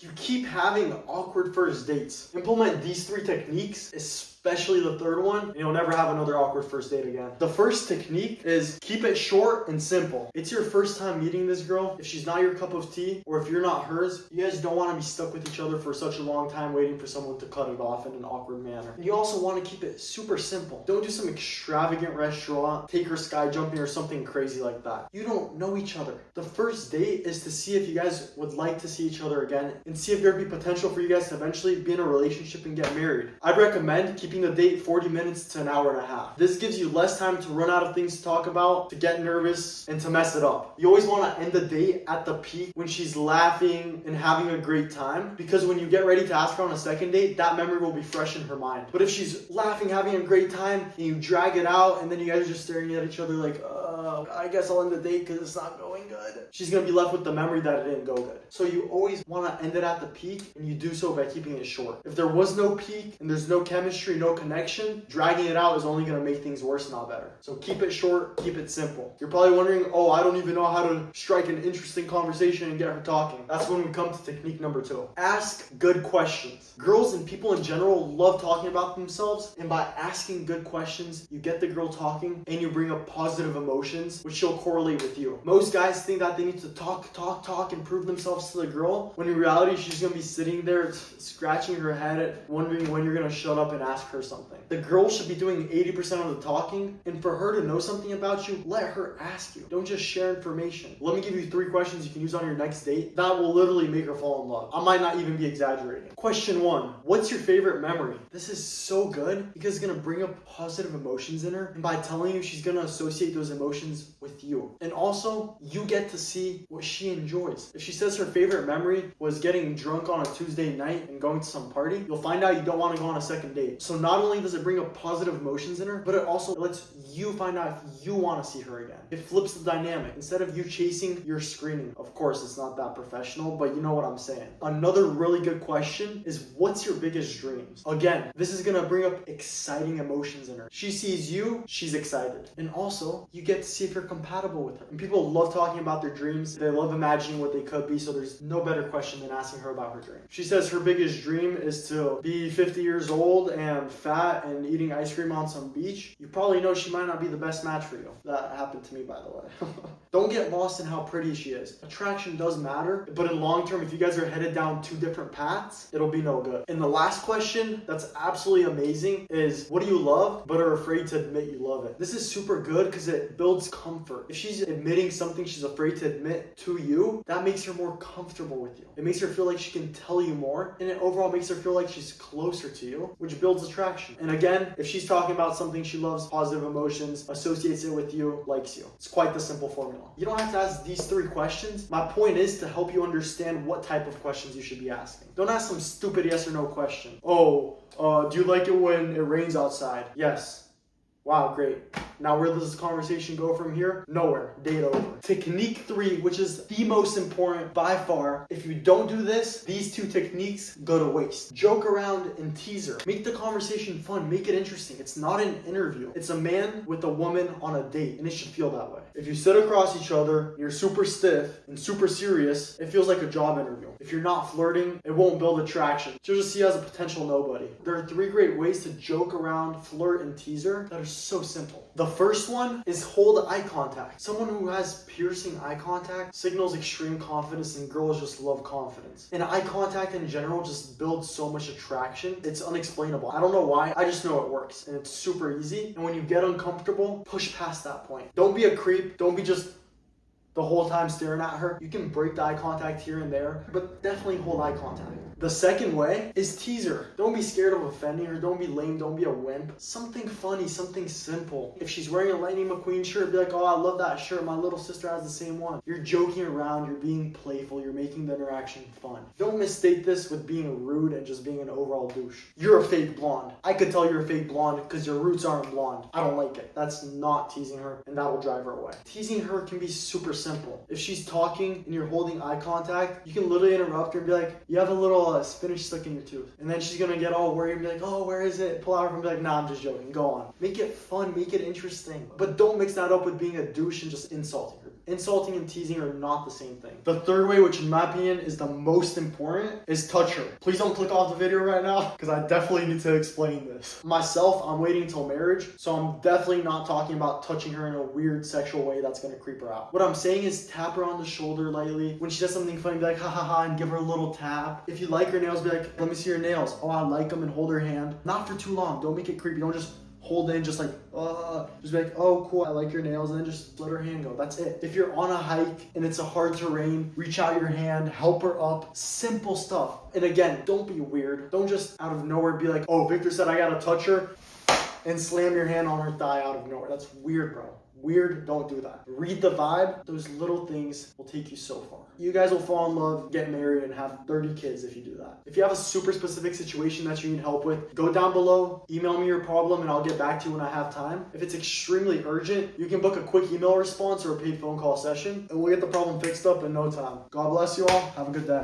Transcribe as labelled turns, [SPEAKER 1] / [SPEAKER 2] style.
[SPEAKER 1] You keep having awkward first dates. Implement these 3 techniques, especially the third one, and you'll never have another awkward first date again. The first technique is keep it short and simple. It's your first time meeting this girl. If she's not your cup of tea, or if you're not hers, you guys don't want to be stuck with each other for such a long time waiting for someone to cut it off in an awkward manner. And you also want to keep it super simple. Don't do some extravagant restaurant, take her sky jumping or something crazy like that. You don't know each other. The first date is to see if you guys would like to see each other again and see if there'd be potential for you guys to eventually be in a relationship and get married. I'd recommend keeping the date 40 minutes to an hour and a half. This gives you less time to run out of things to talk about, to get nervous, and to mess it up. You always want to end the date at the peak when she's laughing and having a great time, because when you get ready to ask her on a second date, that memory will be fresh in her mind. But if she's laughing, having a great time, and you drag it out, and then you guys are just staring at each other like, I guess I'll end the date because it's not going good, she's going to be left with the memory that it didn't go good. So you always want to end it at the peak, and you do so by keeping it short. If there was no peak and there's no chemistry, no connection, dragging it out is only going to make things worse, not better. So keep it short, keep it simple. You're probably wondering, oh, I don't even know how to strike an interesting conversation and get her talking. That's when we come to technique number 2. Ask good questions. Girls and people in general love talking about themselves, and by asking good questions, you get the girl talking and you bring up positive emotions, which she'll correlate with you. Most guys think that they need to talk, and prove themselves to the girl, when in reality, she's going to be sitting there scratching her head, wondering when you're going to shut up and ask her something. The girl should be doing 80% of the talking, and for her to know something about you, let her ask you. Don't just share information. Let me give you 3 questions you can use on your next date that will literally make her fall in love. I might not even be exaggerating. Question 1, what's your favorite memory? This is so good because it's going to bring up positive emotions in her, and by telling you, she's going to associate those emotions with you. And also, you get to see what she enjoys. If she says her favorite memory was getting drunk on a Tuesday night and going to some party, you'll find out you don't want to go on a second date. So not only does it bring up positive emotions in her, but it also lets you find out if you want to see her again. It flips the dynamic. Instead of you chasing, you're screening. Of course, it's not that professional, but you know what I'm saying. Another really good question is, what's your biggest dreams? Again, this is going to bring up exciting emotions in her. She sees you, she's excited. And also, you get to see if you're compatible with her. And people love talking about their dreams. They love imagining what they could be, so there's no better question than asking her about her dream. She says her biggest dream is to be 50 years old and fat and eating ice cream on some beach. You probably know she might not be the best match for you. That happened to me, by the way. Don't get lost in how pretty she is. Attraction does matter, but in long term, if you guys are headed down 2 different paths, it'll be no good. And the last question that's absolutely amazing is, what do you love but are afraid to admit you love it? This is super good because it builds comfort. If she's admitting something she's afraid to admit to you, that makes her more comfortable with you. It makes her feel like she can tell you more, and it overall makes her feel like she's closer to you, which builds attraction. And again, if she's talking about something she loves, positive emotions, associates it with you, likes you. It's quite the simple formula. You don't have to ask these 3 questions. My point is to help you understand what type of questions you should be asking. Don't ask some stupid yes or no question. Oh, do you like it when it rains outside? Yes. Wow, great. Now where does this conversation go from here? Nowhere. Date over. Technique 3, which is the most important by far. If you don't do this, these 2 techniques go to waste. Joke around and tease her. Make the conversation fun. Make it interesting. It's not an interview. It's a man with a woman on a date, and it should feel that way. If you sit across each other, you're super stiff and super serious, it feels like a job interview. If you're not flirting, it won't build attraction. She'll just see you as a potential nobody. There are 3 great ways to joke around, flirt, and tease her that are so simple. The first one is hold eye contact. Someone who has piercing eye contact signals extreme confidence, and girls just love confidence. And eye contact in general just builds so much attraction. It's unexplainable. I don't know why. I just know it works, and it's super easy. And when you get uncomfortable, push past that point. Don't be a creep. Don't be just the whole time staring at her. You can break the eye contact here and there, but definitely hold eye contact. The second way is tease her. Don't be scared of offending her. Don't be lame. Don't be a wimp. Something funny, something simple. If she's wearing a Lightning McQueen shirt, be like, oh, I love that shirt. My little sister has the same one. You're joking around. You're being playful. You're making the interaction fun. Don't mistake this with being rude and just being an overall douche. You're a fake blonde. I could tell you're a fake blonde because your roots aren't blonde. I don't like it. That's not teasing her, and that will drive her away. Teasing her can be super simple. If she's talking and you're holding eye contact, you can literally interrupt her and be like, you have a little spinach stuck in your tooth. And then she's gonna get all worried and be like, oh, where is it? Pull out and be like, nah, I'm just joking. Go on. Make it fun, make it interesting. But don't mix that up with being a douche and just insulting her. Insulting and teasing are not the same thing. The third way, which in my opinion is the most important, is touch her. Please don't click off the video right now, because I definitely need to explain this. Myself, I'm waiting until marriage, so I'm definitely not talking about touching her in a weird sexual way that's gonna creep her out. What I'm saying is tap her on the shoulder lightly. When she does something funny, be like, ha ha ha, and give her a little tap. If you like her nails, be like, let me see your nails. Oh, I like them, and hold her hand. Not for too long. Don't make it creepy. Don't just hold in, just like, just be like, oh, cool, I like your nails, and then just let her hand go. That's it. If you're on a hike and it's a hard terrain, reach out your hand, help her up. Simple stuff. And again, don't be weird. Don't just out of nowhere be like, oh, Victor said I gotta touch her, and slam your hand on her thigh out of nowhere. That's weird, bro. Weird, don't do that. Read the vibe. Those little things will take you so far. You guys will fall in love, get married, and have 30 kids if you do that. If you have a super specific situation that you need help with, go down below, email me your problem, and I'll get back to you when I have time. If it's extremely urgent, you can book a quick email response or a paid phone call session, and we'll get the problem fixed up in no time. God bless you all. Have a good day.